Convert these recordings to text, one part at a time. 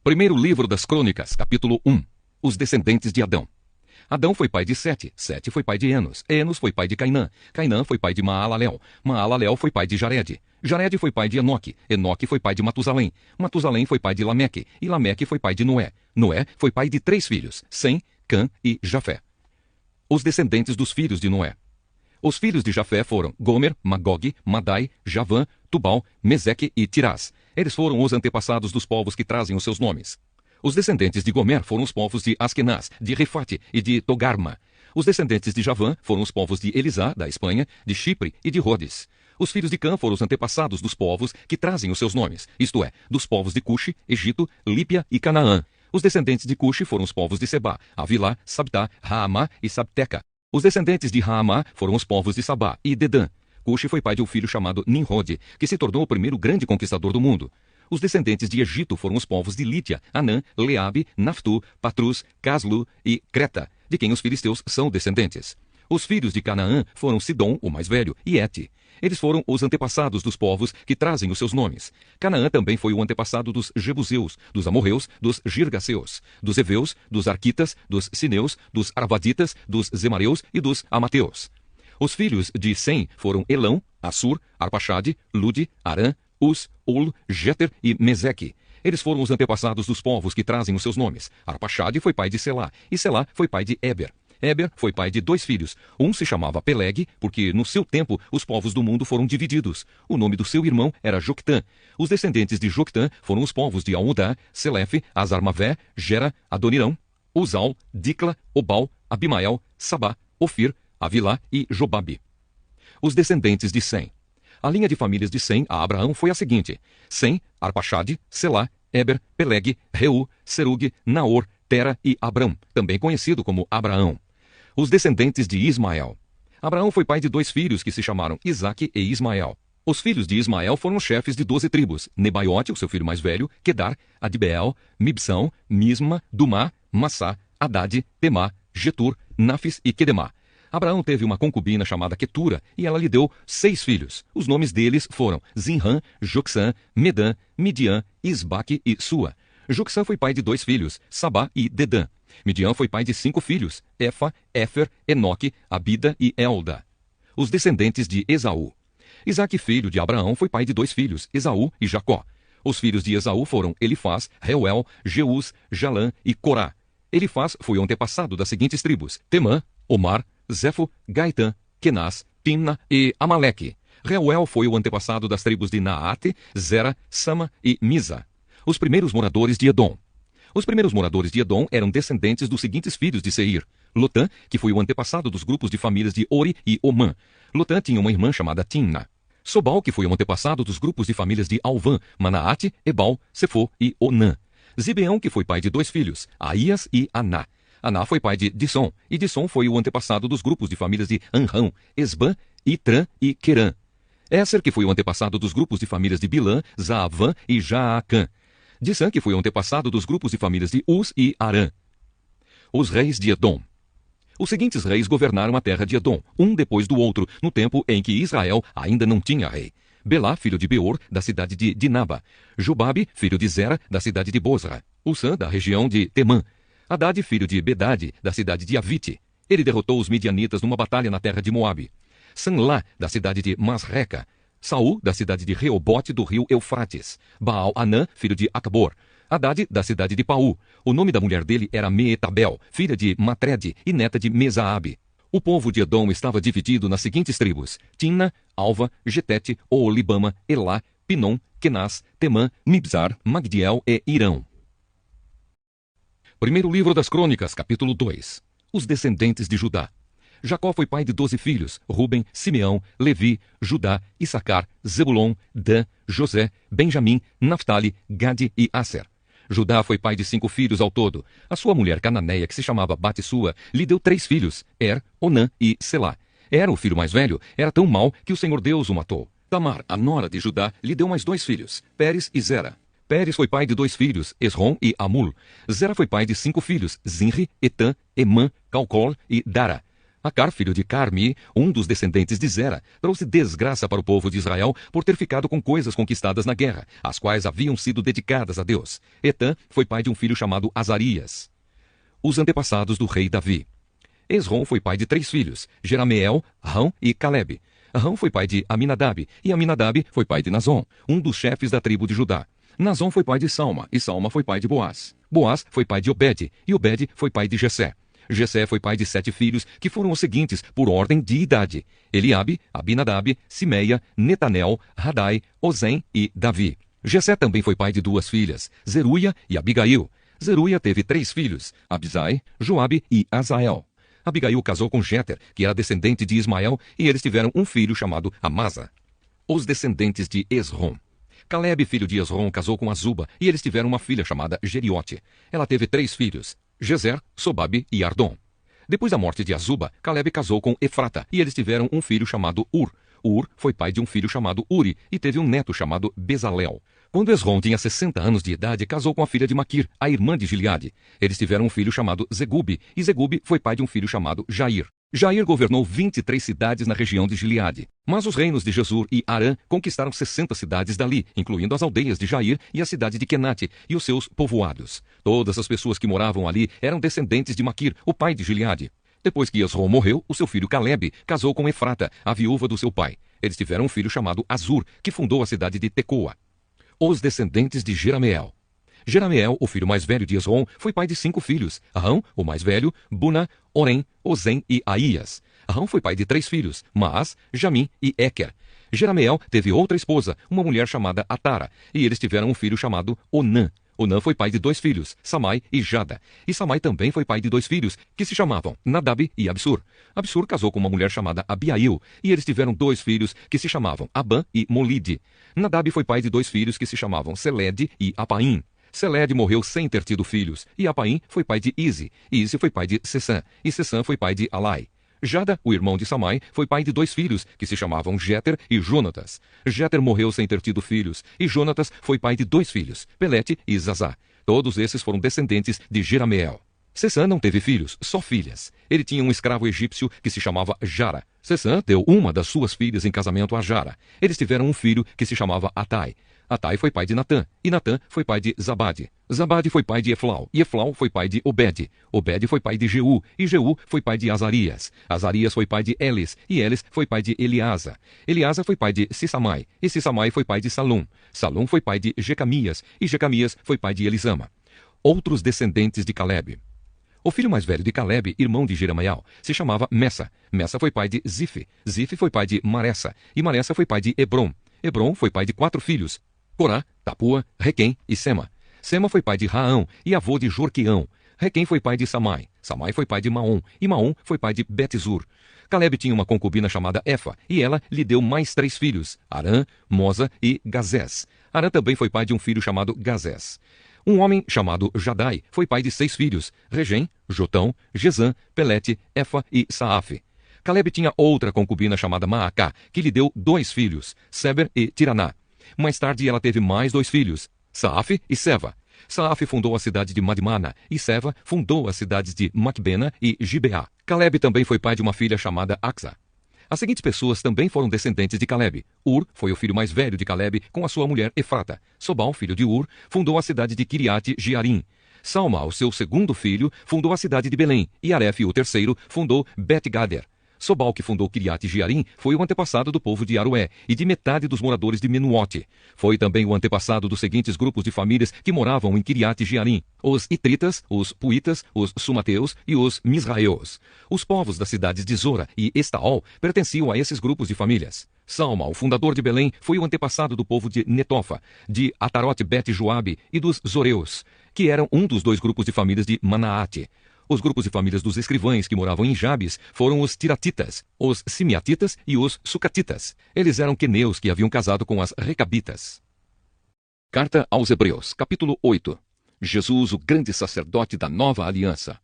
Primeiro livro das Crônicas, capítulo 1. Os descendentes de Adão. Adão foi pai de Sete, Sete foi pai de Enos, Enos foi pai de Cainã, Cainã foi pai de Maalalel, Maalalel foi pai de Jared, Jared foi pai de Enoque, Enoque foi pai de Matusalém, Matusalém foi pai de Lameque, e Lameque foi pai de Noé, Noé foi pai de 3 filhos, Sem, Cã e Jafé. Os descendentes dos filhos de Noé. Os filhos de Jafé foram Gomer, Magog, Madai, Javã, Tubal, Meseque e Tirás. Eles foram os antepassados dos povos que trazem os seus nomes. Os descendentes de Gomer foram os povos de Askenaz, de Rifate e de Togarma. Os descendentes de Javã foram os povos de Elisá, da Espanha, de Chipre e de Rhodes. Os filhos de Cã foram os antepassados dos povos que trazem os seus nomes, isto é, dos povos de Cuxi, Egito, Lípia e Canaã. Os descendentes de Cuxi foram os povos de Sebá, Avilá, Sabtá, Raamá e Sabteca. Os descendentes de Raamá foram os povos de Sabá e Dedã. Cuxi foi pai de um filho chamado Nimrod, que se tornou o primeiro grande conquistador do mundo. Os descendentes de Egito foram os povos de Lítia, Anã, Leabe, Naftu, Patrus, Caslu e Creta, de quem os filisteus são descendentes. Os filhos de Canaã foram Sidom, o mais velho, e Ete. Eles foram os antepassados dos povos que trazem os seus nomes. Canaã também foi o antepassado dos Jebuseus, dos Amorreus, dos Girgaseus, dos Eveus, dos Arquitas, dos Sineus, dos Arvaditas, dos Zemareus e dos Amateus. Os filhos de Sem foram Elão, Assur, Arpaxade, Lude, Arã, Uz, Ul, Jeter e Meseque. Eles foram os antepassados dos povos que trazem os seus nomes. Arpaxade foi pai de Selá, e Selá foi pai de Eber. Eber foi pai de 2 filhos. Um se chamava Peleg, porque no seu tempo os povos do mundo foram divididos. O nome do seu irmão era Joctã. Os descendentes de Joctã foram os povos de Almudá, Selefe, Azarmavé, Gera, Adonirão, Uzal, Dicla, Obal, Abimael, Sabá, Ofir, Avilá e Jobabe. Os descendentes de Sem. A linha de famílias de Sem a Abraão foi a seguinte: Sem, Arpaxade, Selá, Eber, Peleg, Reu, Serug, Naor, Tera e Abrão, também conhecido como Abraão. Os descendentes de Ismael. Abraão foi pai de 2 filhos que se chamaram Isaque e Ismael. Os filhos de Ismael foram chefes de 12 tribos: Nebaiote, o seu filho mais velho, Quedar, Adbeel, Mibsão, Misma, Dumá, Massá, Haddad, Temá, Getur, Nafis e Quedemá. Abraão teve uma concubina chamada Quetura, e ela lhe deu 6 filhos. Os nomes deles foram Zinrã, Jocsã, Medã, Midian, Isbaque e Sua. Jocsã foi pai de 2 filhos, Sabá e Dedã. Midian foi pai de 5 filhos, Efa, Éfer, Enoque, Abida e Elda. Os descendentes de Esaú. Isaque, filho de Abraão, foi pai de 2 filhos, Esaú e Jacó. Os filhos de Esaú foram Elifaz, Reuel, Jeus, Jalã e Corá. Elifaz foi o antepassado das seguintes tribos: Temã, Omar, Zefo, Gaitã, Kenaz, Timna e Amaleque. Reuel foi o antepassado das tribos de Naate, Zera, Sama e Misa. Os primeiros moradores de Edom. Os primeiros moradores de Edom eram descendentes dos seguintes filhos de Seir: Lotã, que foi o antepassado dos grupos de famílias de Ori e Omã. Lotã tinha uma irmã chamada Timna. Sobal, que foi o antepassado dos grupos de famílias de Alvã, Manaate, Ebal, Sefô e Onã. Zibeão, que foi pai de 2 filhos, Aías e Aná. Aná foi pai de Dissom, e Dissom foi o antepassado dos grupos de famílias de Anrão, Esbã, Itrã e Querã. Esser, que foi o antepassado dos grupos de famílias de Bilã, Zaavã e Jaacã. Dissã, que foi o antepassado dos grupos de famílias de Uz e Arã. Os reis de Edom. Os seguintes reis governaram a terra de Edom, um depois do outro, no tempo em que Israel ainda não tinha rei. Belá, filho de Beor, da cidade de Dinaba. Jubabe, filho de Zera, da cidade de Bosra. Usã, da região de Temã. Haddad, filho de Bedade, da cidade de Avite. Ele derrotou os midianitas numa batalha na terra de Moabe. Sanlá, da cidade de Masreca. Saul, da cidade de Reobote, do rio Eufrates. Baal-Anã, filho de Acbor. Haddad, da cidade de Paú. O nome da mulher dele era Meetabel, filha de Matrede e neta de Mesaabe. O povo de Edom estava dividido nas seguintes tribos: Timna, Alva, Getete, Oolibama, Elá, Pinom, Kenaz, Temã, Mibzar, Magdiel e Irão. Primeiro livro das Crônicas, capítulo 2. Os descendentes de Judá. Jacó foi pai de 12 filhos: Ruben, Simeão, Levi, Judá, Issacar, Zebulon, Dan, José, Benjamim, Naftali, Gade e Asser. Judá foi pai de 5 filhos ao todo. A sua mulher cananeia, que se chamava Batissua, lhe deu 3 filhos: Onã e Selá. O filho mais velho, era tão mau que o Senhor Deus o matou. Tamar, a nora de Judá, lhe deu mais 2 filhos: Pérez e Zera. Pérez foi pai de 2 filhos, Esrom e Amul. Zera foi pai de 5 filhos: Zinri, Etã, Emã, Calcol e Dara. Acar, filho de Carmi, um dos descendentes de Zera, trouxe desgraça para o povo de Israel por ter ficado com coisas conquistadas na guerra, as quais haviam sido dedicadas a Deus. Etã foi pai de um filho chamado Azarias. Os antepassados do rei Davi. Esrom foi pai de 3 filhos, Jerameel, Rão e Calebe. Rão foi pai de Aminadab, e Aminadab foi pai de Nazon, um dos chefes da tribo de Judá. Nazon foi pai de Salma, e Salma foi pai de Boaz. Boaz foi pai de Obed, e Obed foi pai de Jessé. Jessé foi pai de 7 filhos, que foram os seguintes, por ordem de idade: Eliabe, Abinadab, Simeia, Netanel, Radai, Ozem e Davi. Jessé também foi pai de 2 filhas, Zeruia e Abigail. Zeruia teve 3 filhos, Abisai, Joabe e Azael. Abigail casou com Jéter, que era descendente de Ismael, e eles tiveram um filho chamado Amasa. Os descendentes de Esrom. Calebe, filho de Esrom, casou com Azuba, e eles tiveram uma filha chamada Jeriote. Ela teve 3 filhos, Gezer, Sobabe e Ardom. Depois da morte de Azuba, Calebe casou com Efrata, e eles tiveram um filho chamado Ur. Ur foi pai de um filho chamado Uri, e teve um neto chamado Bezalel. Quando Esrom tinha 60 anos de idade, casou com a filha de Maquir, a irmã de Gileade. Eles tiveram um filho chamado Zegube, e Zegube foi pai de um filho chamado Jair. Jair governou 23 cidades na região de Gileade. Mas os reinos de Jesur e Arã conquistaram 60 cidades dali, incluindo as aldeias de Jair e a cidade de Kenate e os seus povoados. Todas as pessoas que moravam ali eram descendentes de Maquir, o pai de Gileade. Depois que Esrom morreu, o seu filho Calebe casou com Efrata, a viúva do seu pai. Eles tiveram um filho chamado Azur, que fundou a cidade de Tecoa. Os descendentes de Jerameel. Jerameel, o filho mais velho de Esrom, foi pai de 5 filhos. Arão, o mais velho, Buna, Orem, Ozem e Aías. Arão foi pai de 3 filhos, Maas, Jamim e Eker. Jerameel teve outra esposa, uma mulher chamada Atara, e eles tiveram um filho chamado Onã. Onã foi pai de 2 filhos, Samai e Jada. E Samai também foi pai de 2 filhos, que se chamavam Nadab e Absur. Absur casou com uma mulher chamada Abiail, e eles tiveram 2 filhos, que se chamavam Abã e Molide. Nadab foi pai de 2 filhos, que se chamavam Seled e Apaim. Seled morreu sem ter tido filhos, e Apaim foi pai de Ize, e Ize foi pai de Sessã, e Sessã foi pai de Alai. Jada, o irmão de Samai, foi pai de 2 filhos, que se chamavam Jéter e Jonatas. Jéter morreu sem ter tido filhos, e Jonatas foi pai de 2 filhos, Pelete e Zazá. Todos esses foram descendentes de Jerameel. Sessã não teve filhos, só filhas. Ele tinha um escravo egípcio que se chamava Jara. Sessã deu uma das suas filhas em casamento a Jara. Eles tiveram um filho que se chamava Atai. Atai foi pai de Natã, e Natã foi pai de Zabade. Zabade foi pai de Eflau, e Eflau foi pai de Obed. Obed foi pai de Jeú, e Jeú foi pai de Azarias. Azarias foi pai de Elis, e Elis foi pai de Eleasa. Eleasa foi pai de Sissamai, e Sissamai foi pai de Salum. Salum foi pai de Jecamias, e Jecamias foi pai de Elisama. Outros descendentes de Calebe. O filho mais velho de Calebe, irmão de Jerameel, se chamava Messa. Messa foi pai de Zife. Zife foi pai de Maressa, e Maressa foi pai de Hebron. Hebron foi pai de 4 filhos, Corá, Tapua, Requem e Sema. Sema foi pai de Raão e avô de Jorqueão. Requem foi pai de Samai. Samai foi pai de Maom, e Maom foi pai de Betzur. Calebe tinha uma concubina chamada Efa, e ela lhe deu mais 3 filhos, Arã, Moza e Gazés. Arã também foi pai de um filho chamado Gazés. Um homem chamado Jadai foi pai de 6 filhos, Regem, Jotão, Gesã, Pelete, Efa e Saafe. Calebe tinha outra concubina chamada Maacá, que lhe deu 2 filhos, Seber e Tiraná. Mais tarde ela teve mais 2 filhos, Saafe e Seva. Saafe fundou a cidade de Madmana, e Seva fundou as cidades de Macbena e Gibeá. Calebe também foi pai de uma filha chamada Axa. As seguintes pessoas também foram descendentes de Calebe. Ur foi o filho mais velho de Calebe com a sua mulher Efrata. Sobal, filho de Ur, fundou a cidade de Kiriate Jearim. Salma, o seu segundo filho, fundou a cidade de Belém, e Aref, o terceiro, fundou Bet-Gader. Sobal, que fundou Kiriate Jearim, foi o antepassado do povo de Aroé e de metade dos moradores de Menuote. Foi também o antepassado dos seguintes grupos de famílias que moravam em Kiriate Jearim: os Itritas, os Puitas, os Sumateus e os Misraeus. Os povos das cidades de Zora e Estaol pertenciam a esses grupos de famílias. Salma, o fundador de Belém, foi o antepassado do povo de Netofa, de Atarote Bet-Joabe e dos Zoreus, que eram um dos 2 grupos de famílias de Manaate. Os grupos de famílias dos escrivães que moravam em Jabes foram os Tiratitas, os Simeatitas e os Sucatitas. Eles eram queneus que haviam casado com as Recabitas. Carta aos Hebreus, capítulo 8. Jesus, o grande sacerdote da nova aliança.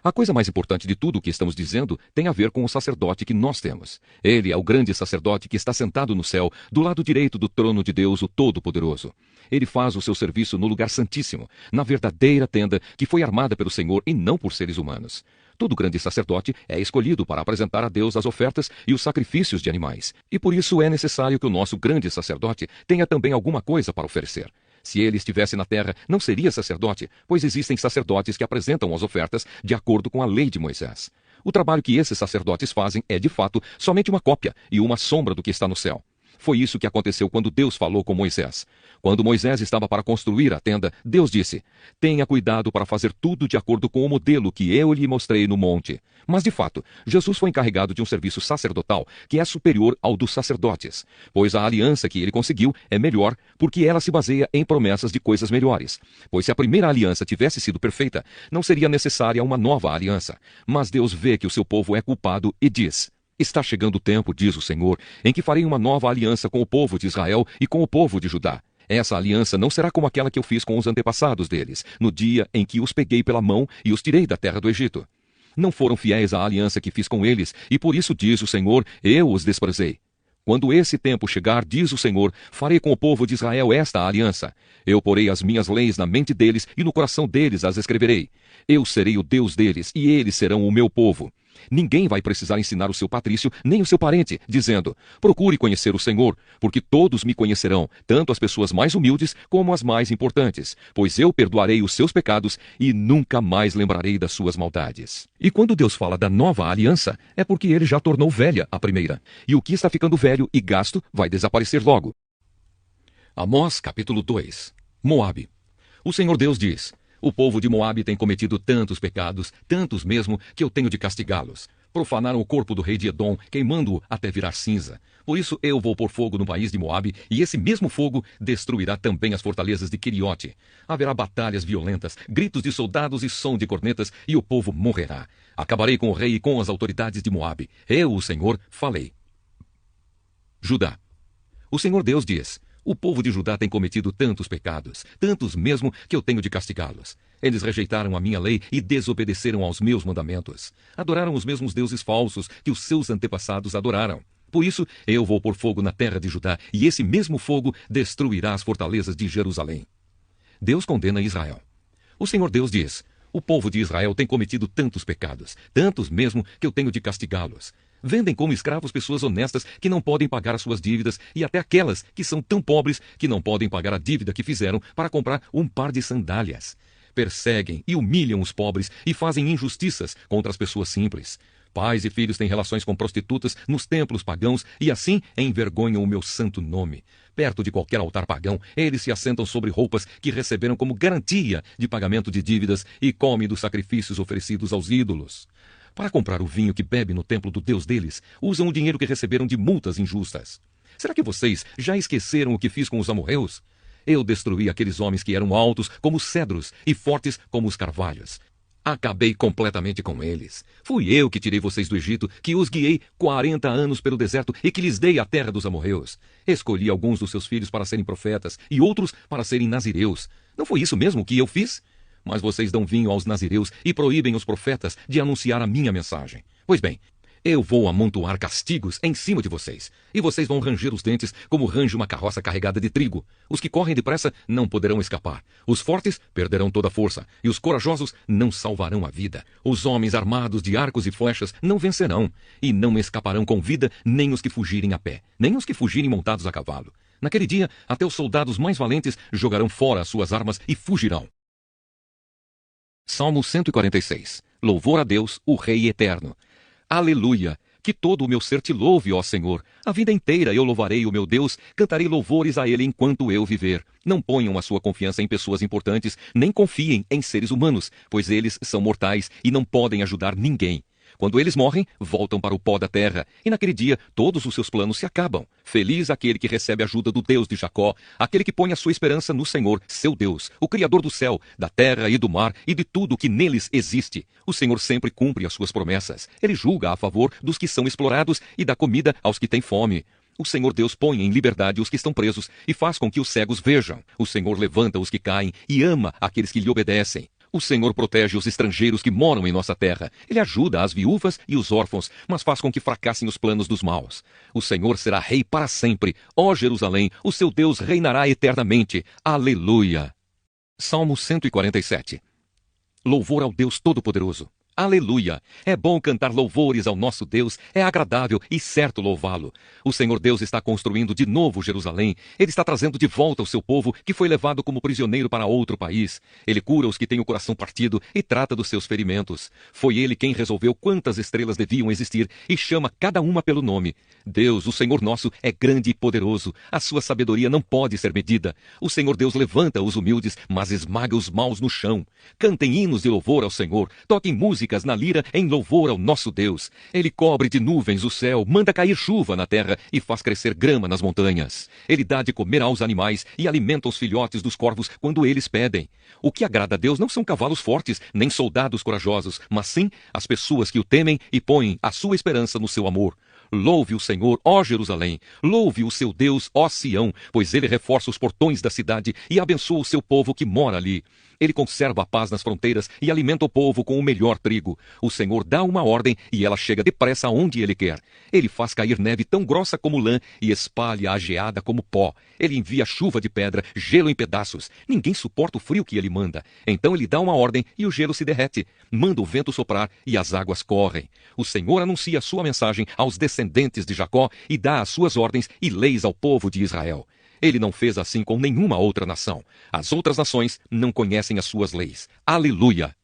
A coisa mais importante de tudo o que estamos dizendo tem a ver com o sacerdote que nós temos. Ele é o grande sacerdote que está sentado no céu, do lado direito do trono de Deus, o Todo-Poderoso. Ele faz o seu serviço no lugar santíssimo, na verdadeira tenda que foi armada pelo Senhor e não por seres humanos. Todo grande sacerdote é escolhido para apresentar a Deus as ofertas e os sacrifícios de animais. E por isso é necessário que o nosso grande sacerdote tenha também alguma coisa para oferecer. Se ele estivesse na terra, não seria sacerdote, pois existem sacerdotes que apresentam as ofertas de acordo com a lei de Moisés. O trabalho que esses sacerdotes fazem é, de fato, somente uma cópia e uma sombra do que está no céu. Foi isso que aconteceu quando Deus falou com Moisés. Quando Moisés estava para construir a tenda, Deus disse: "Tenha cuidado para fazer tudo de acordo com o modelo que eu lhe mostrei no monte." Mas, de fato, Jesus foi encarregado de um serviço sacerdotal que é superior ao dos sacerdotes, pois a aliança que ele conseguiu é melhor porque ela se baseia em promessas de coisas melhores. Pois se a primeira aliança tivesse sido perfeita, não seria necessária uma nova aliança. Mas Deus vê que o seu povo é culpado e diz: "Está chegando o tempo, diz o Senhor, em que farei uma nova aliança com o povo de Israel e com o povo de Judá. Essa aliança não será como aquela que eu fiz com os antepassados deles, no dia em que os peguei pela mão e os tirei da terra do Egito. Não foram fiéis à aliança que fiz com eles, e por isso, diz o Senhor, eu os desprezei. Quando esse tempo chegar, diz o Senhor, farei com o povo de Israel esta aliança. Eu porei as minhas leis na mente deles e no coração deles as escreverei. Eu serei o Deus deles e eles serão o meu povo. Ninguém vai precisar ensinar o seu patrício, nem o seu parente, dizendo: procure conhecer o Senhor, porque todos me conhecerão, tanto as pessoas mais humildes como as mais importantes, pois eu perdoarei os seus pecados e nunca mais lembrarei das suas maldades." E quando Deus fala da nova aliança, é porque ele já tornou velha a primeira, e o que está ficando velho e gasto vai desaparecer logo. Amós, capítulo 2. Moabe. O Senhor Deus diz: "O povo de Moabe tem cometido tantos pecados, tantos mesmo, que eu tenho de castigá-los. Profanaram o corpo do rei de Edom, queimando-o até virar cinza. Por isso eu vou pôr fogo no país de Moabe, e esse mesmo fogo destruirá também as fortalezas de Queriote. Haverá batalhas violentas, gritos de soldados e som de cornetas, e o povo morrerá. Acabarei com o rei e com as autoridades de Moabe. Eu, o Senhor, falei." Judá. O Senhor Deus diz: "O povo de Judá tem cometido tantos pecados, tantos mesmo, que eu tenho de castigá-los. Eles rejeitaram a minha lei e desobedeceram aos meus mandamentos. Adoraram os mesmos deuses falsos que os seus antepassados adoraram. Por isso, eu vou pôr fogo na terra de Judá, e esse mesmo fogo destruirá as fortalezas de Jerusalém." Deus condena Israel. O Senhor Deus diz: "O povo de Israel tem cometido tantos pecados, tantos mesmo, que eu tenho de castigá-los. Vendem como escravos pessoas honestas que não podem pagar as suas dívidas e até aquelas que são tão pobres que não podem pagar a dívida que fizeram para comprar um par de sandálias. Perseguem e humilham os pobres e fazem injustiças contra as pessoas simples. Pais e filhos têm relações com prostitutas nos templos pagãos e assim envergonham o meu santo nome. Perto de qualquer altar pagão, eles se assentam sobre roupas que receberam como garantia de pagamento de dívidas e comem dos sacrifícios oferecidos aos ídolos. Para comprar o vinho que bebe no templo do Deus deles, usam o dinheiro que receberam de multas injustas. Será que vocês já esqueceram o que fiz com os amorreus? Eu destruí aqueles homens que eram altos como os cedros e fortes como os carvalhos. Acabei completamente com eles. Fui eu que tirei vocês do Egito, que os guiei 40 anos pelo deserto e que lhes dei a terra dos amorreus. Escolhi alguns dos seus filhos para serem profetas e outros para serem nazireus. Não foi isso mesmo que eu fiz? Mas vocês dão vinho aos nazireus e proíbem os profetas de anunciar a minha mensagem. Pois bem, eu vou amontoar castigos em cima de vocês, e vocês vão ranger os dentes como range uma carroça carregada de trigo. Os que correm depressa não poderão escapar. Os fortes perderão toda a força, e os corajosos não salvarão a vida. Os homens armados de arcos e flechas não vencerão, e não escaparão com vida nem os que fugirem a pé, nem os que fugirem montados a cavalo. Naquele dia, até os soldados mais valentes jogarão fora as suas armas e fugirão. Salmo 146. Louvor a Deus, o Rei Eterno. Aleluia! Que todo o meu ser te louve, ó Senhor. A vida inteira eu louvarei o meu Deus, cantarei louvores a ele enquanto eu viver. Não ponham a sua confiança em pessoas importantes, nem confiem em seres humanos, pois eles são mortais e não podem ajudar ninguém. Quando eles morrem, voltam para o pó da terra, e naquele dia todos os seus planos se acabam. Feliz aquele que recebe a ajuda do Deus de Jacó, aquele que põe a sua esperança no Senhor, seu Deus, o Criador do céu, da terra e do mar e de tudo que neles existe. O Senhor sempre cumpre as suas promessas. Ele julga a favor dos que são explorados e dá comida aos que têm fome. O Senhor Deus põe em liberdade os que estão presos e faz com que os cegos vejam. O Senhor levanta os que caem e ama aqueles que lhe obedecem. O Senhor protege os estrangeiros que moram em nossa terra. Ele ajuda as viúvas e os órfãos, mas faz com que fracassem os planos dos maus. O Senhor será rei para sempre. Ó Jerusalém, o seu Deus reinará eternamente. Aleluia! Salmo 147. Louvor ao Deus Todo-Poderoso. Aleluia! É bom cantar louvores ao nosso Deus, é agradável e certo louvá-lo. O Senhor Deus está construindo de novo Jerusalém. Ele está trazendo de volta o seu povo que foi levado como prisioneiro para outro país. Ele cura os que têm o coração partido e trata dos seus ferimentos. Foi ele quem resolveu quantas estrelas deviam existir e chama cada uma pelo nome. Deus, o Senhor nosso, é grande e poderoso. A sua sabedoria não pode ser medida. O Senhor Deus levanta os humildes, mas esmaga os maus no chão. Cantem hinos de louvor ao Senhor. Toquem músicas na lira em louvor ao nosso Deus. Ele cobre de nuvens o céu, manda cair chuva na terra e faz crescer grama nas montanhas. Ele dá de comer aos animais e alimenta os filhotes dos corvos quando eles pedem. O que agrada a Deus não são cavalos fortes, nem soldados corajosos, mas sim as pessoas que o temem e põem a sua esperança no seu amor. Louve o Senhor, ó Jerusalém. Louve o seu Deus, ó Sião, pois ele reforça os portões da cidade e abençoa o seu povo que mora ali. Ele conserva a paz nas fronteiras e alimenta o povo com o melhor trigo. O Senhor dá uma ordem e ela chega depressa aonde ele quer. Ele faz cair neve tão grossa como lã e espalha a geada como pó. Ele envia chuva de pedra, gelo em pedaços. Ninguém suporta o frio que ele manda. Então ele dá uma ordem e o gelo se derrete. Manda o vento soprar e as águas correm. O Senhor anuncia a sua mensagem aos descendentes de Jacó e dá as suas ordens e leis ao povo de Israel. Ele não fez assim com nenhuma outra nação. As outras nações não conhecem as suas leis. Aleluia!